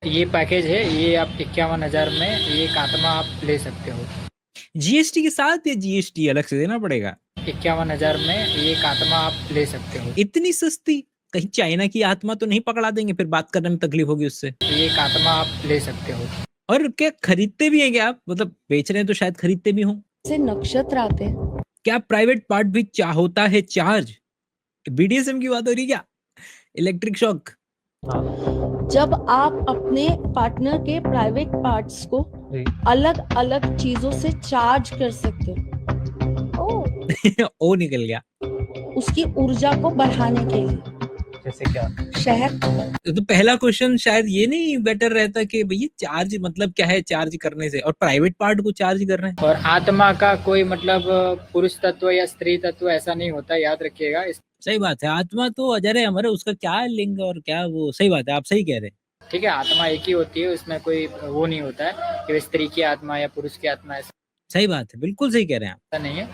ये पैकेज है, ये आप 51,000 में ये एक आत्मा आप ले सकते हो। जीएसटी के साथ या जीएसटी अलग से देना पड़ेगा? 51,000 में ये एक आत्मा आप ले सकते हो। इतनी सस्ती? कहीं चाइना की आत्मा तो नहीं पकड़ा देंगे, फिर बात करने में तकलीफ होगी उससे। ये एक आत्मा आप ले सकते हो। और क्या खरीदते भी हैं क्या आप? मतलब बेच रहे हैं तो शायद खरीदते भी हों। से नक्षत्र आते हैं। क्या प्राइवेट पार्ट भी होता है चार्ज? बीडीएसएम की बात हो रही है क्या? Electric shock? जब आप अपने पार्टनर के प्राइवेट पार्ट्स को अलग अलग चीजों से चार्ज कर सकते हो। ओ निकल गया। उसकी ऊर्जा को बढ़ाने के लिए। जैसे क्या? शहद। तो पहला क्वेश्चन शायद ये नहीं बेटर रहता कि भैया चार्ज मतलब क्या है चार्ज करने से, और प्राइवेट पार्ट को चार्ज कर रहे हैं। और आत्मा का कोई मतलब पुरुष तत्व या स्त्री तत्व ऐसा नहीं होता, याद रखिएगा। सही बात है, आत्मा तो अजर है हमारे, उसका क्या लिंग और क्या वो, सही बात है, आप सही कह रहे हैं। ठीक है, आत्मा एक ही होती है, उसमें कोई वो नहीं होता है कि स्त्री की आत्मा या पुरुष की आत्मा, ऐसा सही बात है, बिल्कुल सही कह रहे हैं आप। नहीं है।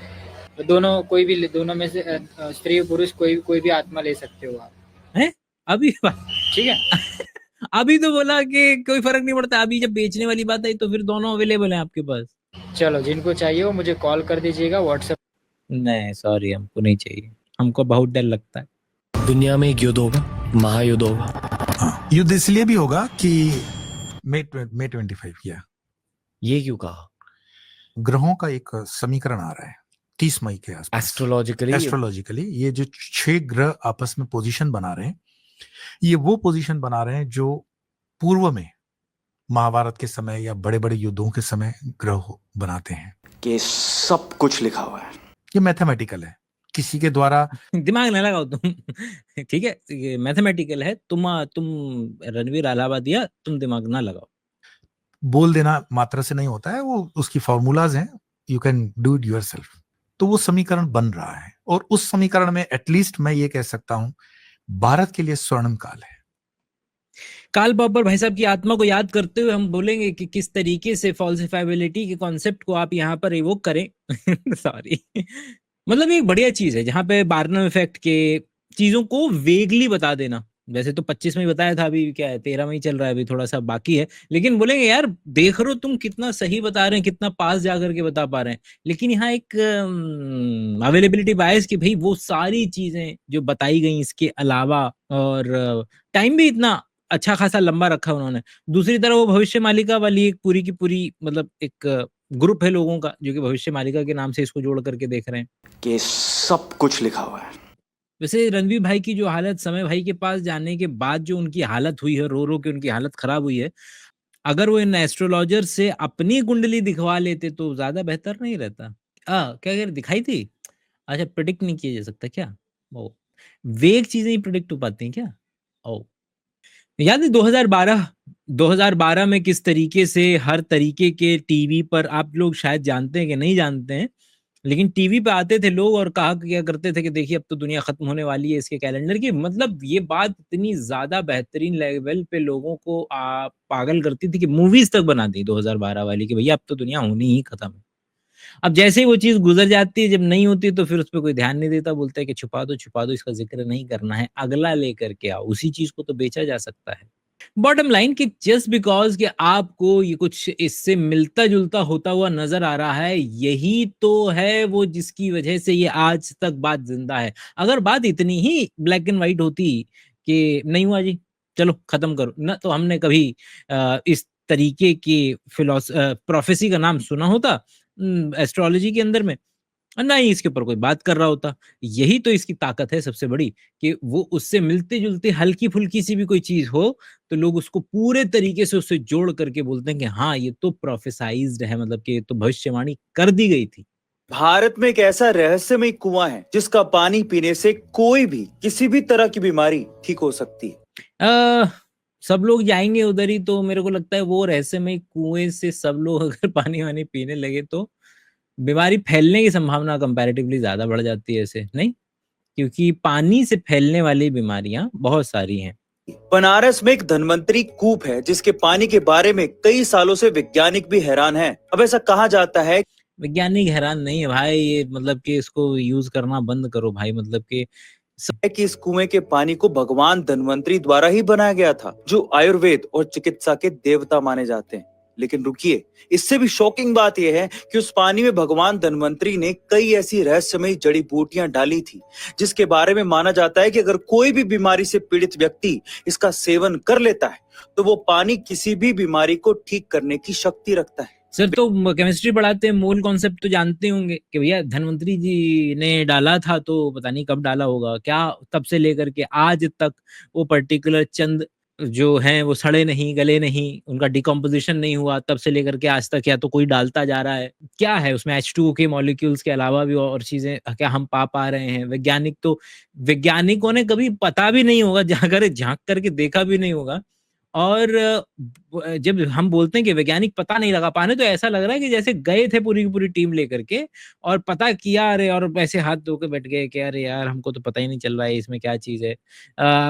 तो दोनों, कोई भी दोनों में से स्त्री पुरुष कोई भी आत्मा ले सकते हो आप। हैं? अभी ठीक है। अभी तो बोला कि कोई फर्क नहीं पड़ता, अभी जब बेचने वाली बात आई तो फिर दोनों अवेलेबल हैं आपके पास। चलो, जिनको चाहिए वो मुझे कॉल कर दीजिएगा व्हाट्सएप। नहीं सॉरी, हमको नहीं चाहिए, हमको बहुत डर लगता है। दुनिया में एक युद्ध होगा, महायुद्ध होगा। युद्ध इसलिए भी होगा कि मई 25 किया, ये क्यों कहा? ग्रहों का एक समीकरण आ रहा है 30 मई के आसपास। एस्ट्रोलॉजिकली ये जो 6 ग्रह आपस में पोजीशन बना रहे हैं, ये वो पोजीशन बना रहे हैं जो पूर्व में महाभारत के समय या बड़े बड़े युद्धों के समय ग्रह बनाते हैं। कि सब कुछ लिखा हुआ है, ये मैथमेटिकल है, किसी के द्वारा दिमाग ना लगाओ तुम। ठीक है, ये मैथमेटिकल है, तुम रणवीर अलाहाबादिया, तुम दिमाग ना लगाओ। बोल देना मात्रा से नहीं होता है, वो उसकी फॉर्मूलाज हैं, you can do it yourself. तो वो समीकरण बन रहा है, और उस समीकरण में एटलीस्ट मैं ये कह सकता हूं भारत के लिए स्वर्णिम काल है। काल बाबर भाई साहब की आत्मा को याद करते हुए हम बोलेंगे कि किस तरीके से फॉल्सिफाइबिलिटी के कॉन्सेप्ट को आप यहाँ पर इवोक करें। सॉरी, मतलब एक बढ़िया चीज है जहां पे बार्नम इफेक्ट के चीजों को वेगली बता देना। वैसे तो 25 में ही बताया था, अभी क्या है 13 में ही चल रहा है, अभी थोड़ा सा बाकी है, लेकिन बोलेंगे यार देख रहे हो तुम कितना सही बता रहे हैं, कितना पास जाकर के बता पा रहे हैं। लेकिन यहाँ एक अवेलेबिलिटी बायस कि भाई वो सारी चीजें जो बताई गई इसके अलावा, और टाइम भी इतना अच्छा खासा लंबा रखा उन्होंने। दूसरी तरफ वो भविष्य मालिका वाली एक पूरी की पूरी मतलब एक ग्रुप है लोगों का जो कि भविष्य मालिका के नाम से इसको जोड़ करके देख रहे हैं कि सब कुछ लिखा हुआ है। वैसे रणवीर भाई की जो हालत, समय भाई के पास जाने के बाद जो उनकी हालत हुई है, रो रो के उनकी हालत खराब हुई है, अगर वो इन एस्ट्रोलॉजर से अपनी कुंडली दिखवा लेते तो ज्यादा बेहतर नहीं रहता? क्या कह रहे, दिखाई थी? अच्छा, प्रिडिक्ट नहीं किया जा सकता क्या? ओ, वेग चीजें ही प्रिडिक्ट हो पाती हैं क्या? ओ, याद है 2012 में किस तरीके से हर तरीके के टीवी पर, आप लोग शायद जानते हैं कि नहीं जानते हैं, लेकिन टीवी पे आते थे लोग और कहा क्या करते थे कि देखिए अब तो दुनिया खत्म होने वाली है इसके कैलेंडर की। मतलब ये बात इतनी ज्यादा बेहतरीन लेवल पे लोगों को पागल करती थी कि मूवीज तक बना दी 2012 वाली कि भैया अब तो दुनिया होनी ही खत्म है। अब जैसे ही वो चीज गुजर जाती है, जब नहीं होती तो फिर उस पर कोई ध्यान नहीं देता, बोलता है कि छुपा दो, इसका जिक्र नहीं करना है, अगला लेकर के आओ। उसी चीज को तो बेचा जा सकता है। बॉटम लाइन कि जस्ट बिकॉज कि आपको ये कुछ इससे मिलता जुलता होता हुआ नजर आ रहा है, यही तो है वो जिसकी वजह से ये आज तक बात जिंदा है। अगर बात इतनी ही ब्लैक एंड व्हाइट होती कि नहीं हुआ जी, चलो खत्म करो ना, तो हमने कभी इस तरीके की प्रोफेसी का नाम सुना होता एस्ट्रोलॉजी के अंदर में, और ना ही इसके ऊपर कोई बात कर रहा होता। यही तो इसकी ताकत है सबसे बड़ी, कि वो उससे मिलते जुलते हल्की फुल्की सी भी कोई चीज हो तो लोग उसको पूरे तरीके से उससे जोड़ करके बोलते हैं कि हाँ ये तो प्रोफेसाइज्ड है, मतलब कि ये तो भविष्यवाणी कर दी गई थी। भारत में एक ऐसा रहस्यमय कुआं है जिसका पानी पीने से कोई भी किसी भी तरह की बीमारी ठीक हो सकती है। सब लोग जाएंगे उधर ही, तो मेरे को लगता है वो रहस्यमय कुएं से सब लोग अगर पानी वानी पीने लगे तो बीमारी फैलने की संभावना कंपैरेटिवली ज्यादा बढ़ जाती है ऐसे, नहीं? क्योंकि पानी से फैलने वाली बीमारियां बहुत सारी हैं। बनारस में एक धन्वंतरी कूप है जिसके पानी के बारे में कई सालों से वैज्ञानिक भी हैरान हैं। अब ऐसा कहा जाता है, वैज्ञानिक हैरान नहीं है भाई, ये मतलब कि इसको यूज करना बंद करो भाई, मतलब कि है कि इस कुएं के पानी को भगवान धन्वंतरी द्वारा ही बनाया गया था, जो आयुर्वेद और चिकित्सा के देवता माने जाते हैं। लेकिन रुकिए, इससे भी शॉकिंग बात यह है कि उस पानी में भगवान धन्वंतरी ने कई ऐसी रहस्यमयी जड़ी बूटियां डाली थी, जिसके बारे में माना जाता है कि अगर कोई भी बीमारी से पीड़ित व्यक्ति इसका सेवन कर लेता है तो वो पानी किसी भी बीमारी को ठीक करने की शक्ति रखता है। सर तो केमिस्ट्री पढ़ाते हैं, मोल कॉन्सेप्ट तो जानते होंगे कि भैया धन्वंतरी जी ने डाला था, तो पता नहीं कब डाला होगा क्या, तब से लेकर के आज तक वो पर्टिकुलर चंद जो हैं वो सड़े नहीं, गले नहीं, उनका डिकम्पोजिशन नहीं हुआ, तब से लेकर के आज तक या तो कोई डालता जा रहा है। क्या है उसमें H2O के मॉलिक्यूल्स के अलावा भी और चीजें क्या हम पा रहे हैं? वैज्ञानिकों ने कभी पता भी नहीं होगा, जाकर झांक करके देखा भी नहीं होगा। और जब हम बोलते हैं कि वैज्ञानिक पता नहीं लगा पाने, तो ऐसा लग रहा है कि जैसे गए थे पूरी की पूरी टीम लेकर के और पता किया, अरे और ऐसे हाथ धो के बैठ गए कि अरे यार हमको तो पता ही नहीं चल रहा है इसमें क्या चीज है।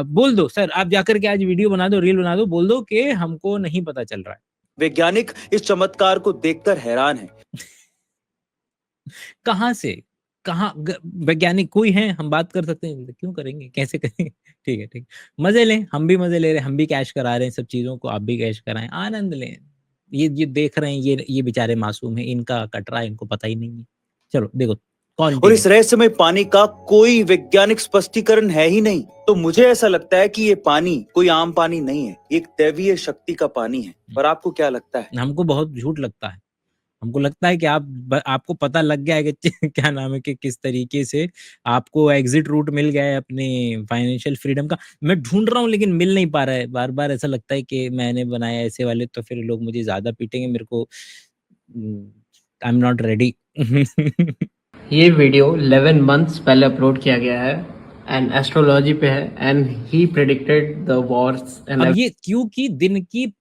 बोल दो सर, आप जाकर के आज वीडियो बना दो, रील बना दो, बोल दो कि हमको नहीं पता चल रहा है। वैज्ञानिक इस चमत्कार को देखकर हैरान है। कहाँ से कहाँ वैज्ञानिक कोई है, हम बात कर सकते हैं, क्यों करेंगे, कैसे करेंगे? ठीक है, ठीक, मजे लें, हम भी मजे ले रहे हैं, हम भी कैश करा रहे हैं सब चीजों को, आप भी कैश कराएं, आनंद लें। ये देख रहे हैं, ये बेचारे मासूम है, इनका कट रहा है, इनको पता ही नहीं है। चलो देखो, और इस रहस्यमय पानी का कोई वैज्ञानिक स्पष्टीकरण है ही नहीं, तो मुझे ऐसा लगता है कि ये पानी कोई आम पानी नहीं है, एक दैवीय शक्ति का पानी है। पर आपको क्या लगता है? हमको बहुत झूठ लगता है। हमको लगता है कि आपको पता लग गया है कि क्या नाम है कि किस तरीके से आपको एग्जिट रूट मिल गया है अपने फाइनेंशियल फ्रीडम का। मैं ढूंढ रहा हूँ लेकिन मिल नहीं पा रहा है। बार बार ऐसा लगता है कि मैंने बनाया ऐसे वाले, तो फिर लोग मुझे ज्यादा पीटेंगे, मेरे को आई एम नॉट रेडी। ये वीडियो 11 मंथ्स पहले अपलोड किया गया है एंड एस्ट्रोलॉजी पे है and he predicted the wars and अब ये क्योंकि दिन की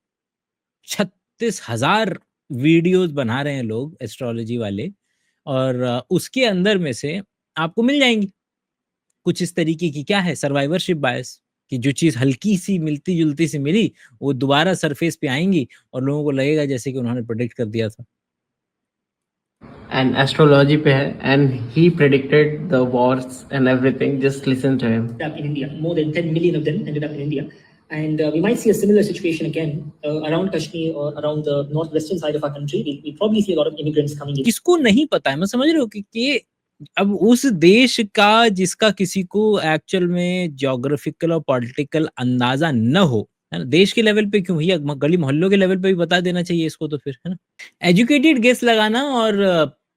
36,000 वीडियोस बना रहे हैं लोग एस्ट्रोलॉजी वाले, और उसके अंदर में से आपको मिल जाएंगी कुछ इस तरीके की। क्या है? सर्वाइवरशिप बायस, कि जो चीज हल्की सी मिलती जुलती सी मिली वो दोबारा सरफेस पे आएंगी और लोगों को लगेगा जैसे कि उन्होंने प्रेडिक्ट कर दिया था। एंड एस्ट्रोलॉजी पे है and he predicted the wars and everything, just listen to him. In India, more than 10 million of them ended up in India. And we might see a similar situation again around Kashmir or around the northwestern side of our country. We probably see a lot of immigrants coming in. किसको नहीं पता है, मैं समझ रहे हो कि अब उस देश का जिसका किसी को एक्चुअल में ज्योग्राफिकल और पॉलिटिकल अंदाजा न हो, है ना, देश के लेवल पे क्यों, या गली मोहल्लों के लेवल पे भी बता देना चाहिए इसको, तो फिर है ना। एजुकेटेड गेस लगाना और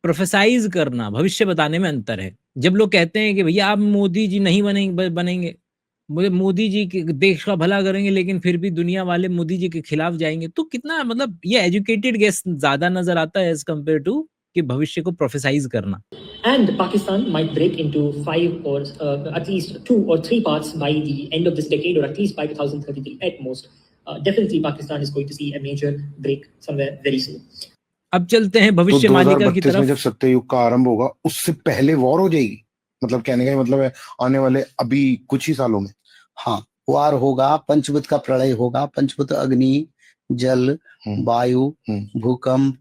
प्रोफेसाइज करना, भविष्य बताने में अंतर है। जब लोग कहते हैं कि भैया आप मोदी जी नहीं बनेंगे, मुझे मोदी जी के देश का भला करेंगे लेकिन फिर भी दुनिया वाले मोदी जी के खिलाफ जाएंगे, तो कितना मतलब ये एजुकेटेड गेस ज्यादा नजर आता है एज कम्पेयर टू कि भविष्य को प्रोफेसाइज करना। And Pakistan might break into 5 or at least 2 or 3 parts by the end of this decade, or at least by 2033 at most. Definitely Pakistan is going to see a major break somewhere very soon. अब चलते हैं भविष्यवाणी की तरफ। में जब सत्ययुग का आरंभ होगा उससे पहले वॉर हो जाएगी, मतलब कहने का मतलब है आने वाले अभी कुछ ही सालों में। हाँ, वार होगा, पंचभूत का प्रलय होगा, पंचभूत अग्नि, जल, वायु, भूकंप,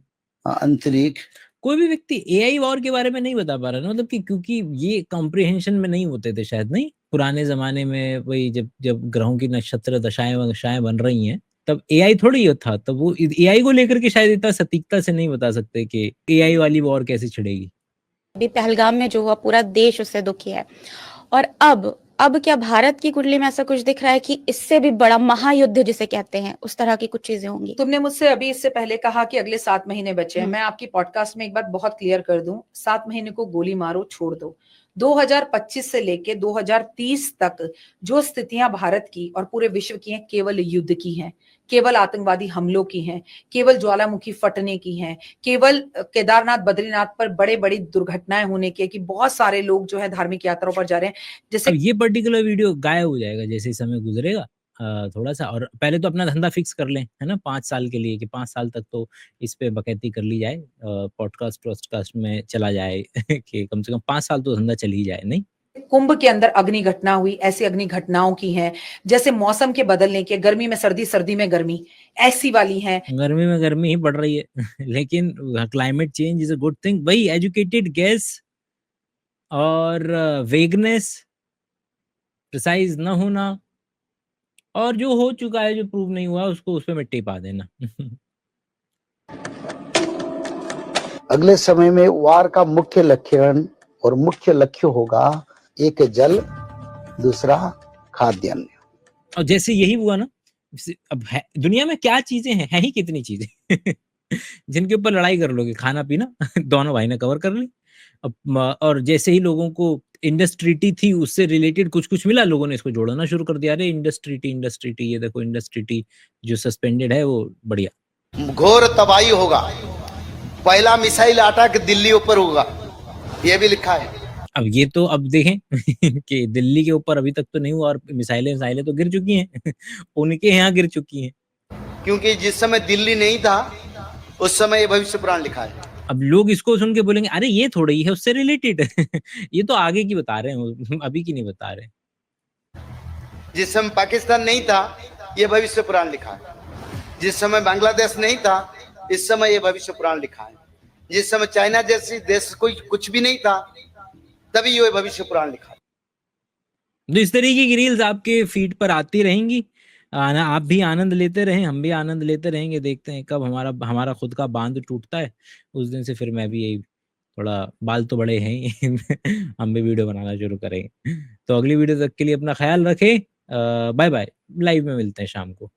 अंतरिक्ष। कोई भी व्यक्ति एआई वॉर के बारे में नहीं बता पा रहा ना, मतलब कि क्योंकि ये कॉम्प्रिहेंशन में नहीं होते थे शायद, नहीं पुराने जमाने में वही जब ग्रहों की नक्षत्र दशाएं बन रही हैं तब एआई थोड़ी था, तब वो एआई को लेकर के शायद इतना सटीकता से नहीं बता सकते कि एआई वाली वॉर कैसे छिड़ेगी। अभी पहलगाम में जो हुआ पूरा देश उससे दुखी है, और अब क्या भारत की कुंडली में ऐसा कुछ दिख रहा है कि इससे भी बड़ा महायुद्ध जिसे कहते हैं उस तरह की कुछ चीजें होंगी? तुमने मुझसे अभी इससे पहले कहा कि अगले 7 महीने बचे हैं। मैं आपकी पॉडकास्ट में एक बात बहुत क्लियर कर दूं, 7 महीने को गोली मारो, छोड़ दो। 2025 से लेके 2030 तक जो स्थितियां भारत की और पूरे विश्व की हैं, केवल युद्ध की हैं, केवल आतंकवादी हमलों की हैं, केवल ज्वालामुखी फटने की हैं, केवल केदारनाथ बद्रीनाथ पर बड़े बड़ी दुर्घटनाएं होने की, कि बहुत सारे लोग जो है धार्मिक यात्राओं पर जा रहे हैं। जैसे ये पर्टिकुलर वीडियो गायब हो जाएगा जैसे समय गुजरेगा थोड़ा सा, और पहले तो अपना धंधा फिक्स कर लें, है ना, 5 साल के लिए, कि 5 साल तक तो इस पे बकैती कर ली जाए, पॉडकास्ट में चला जाए कि कम से कम 5 साल तो धंधा चल ही जाए। नहीं, कुंभ के अंदर अग्नि घटना हुई, ऐसी अग्नि घटनाओं की हैं, जैसे मौसम के बदलने के, गर्मी में सर्दी, सर्दी में गर्मी, ऐसी वाली हैं। गर्मी में गर्मी ही पड़ रही है लेकिन climate change is a good thing. वही एजुकेटेड गेस और वेगनेस प्रिसाइज न होना, और जो हो चुका है, जो प्रूव नहीं हुआ, उसको उस पे मिट्टी पा देना। अगले समय में वार का मुख्य लक्षण और मुख्य लक्ष्य होगा, एक जल, दूसरा खाद्यान्न। और जैसे यही हुआ ना, अब दुनिया में क्या चीजें हैं ही कितनी चीजें जिनके ऊपर लड़ाई कर लोगे, खाना पीना दोनों भाई ने कवर कर ली। अब और जैसे ही लोगों को इंडस्ट्रीटी थी, उससे रिलेटेड कुछ कुछ मिला, लोगों ने इसको जोड़ना शुरू कर दिया। अरे इंडस्ट्रीटी, ये देखो इंडस्ट्रीटी जो सस्पेंडेड है वो बढ़िया। घोर तबाही होगा, पहला मिसाइल अटैक दिल्ली ऊपर होगा, ये भी लिखा है। अब ये तो अब देखें कि दिल्ली के ऊपर अभी तक तो नहीं हुआ, और मिसाइलें तो गिर चुकी हैं उनके यहाँ गिर चुकी हैं, क्योंकि जिस समय दिल्ली नहीं था उस समय ये भविष्य पुराण लिखा है। अब लोग इसको सुन के बोलेंगे अरे ये थोड़ी है उससे रिलेटेड ये तो आगे की बता रहे हैं, अभी की नहीं बता रहे। जिस समय पाकिस्तान नहीं था ये भविष्य पुराण लिखा है, जिस समय बांग्लादेश नहीं था इस समय ये भविष्य पुराण लिखा है, जिस समय चाइना जैसी देश कोई कुछ भी नहीं था तभी ये भविष्य पुराण लिखा है। तो इस तरीके की रील्स आपके फीड पर आती रहेंगी, आप भी आनंद लेते रहें, हम भी आनंद लेते रहेंगे। देखते हैं कब हमारा खुद का बांध टूटता है, उस दिन से फिर मैं भी यही, थोड़ा बाल तो बड़े हैं ही हम भी वीडियो बनाना शुरू करेंगे। तो अगली वीडियो तक के लिए अपना ख्याल रखें, बाय बाय, लाइव में मिलते हैं शाम को।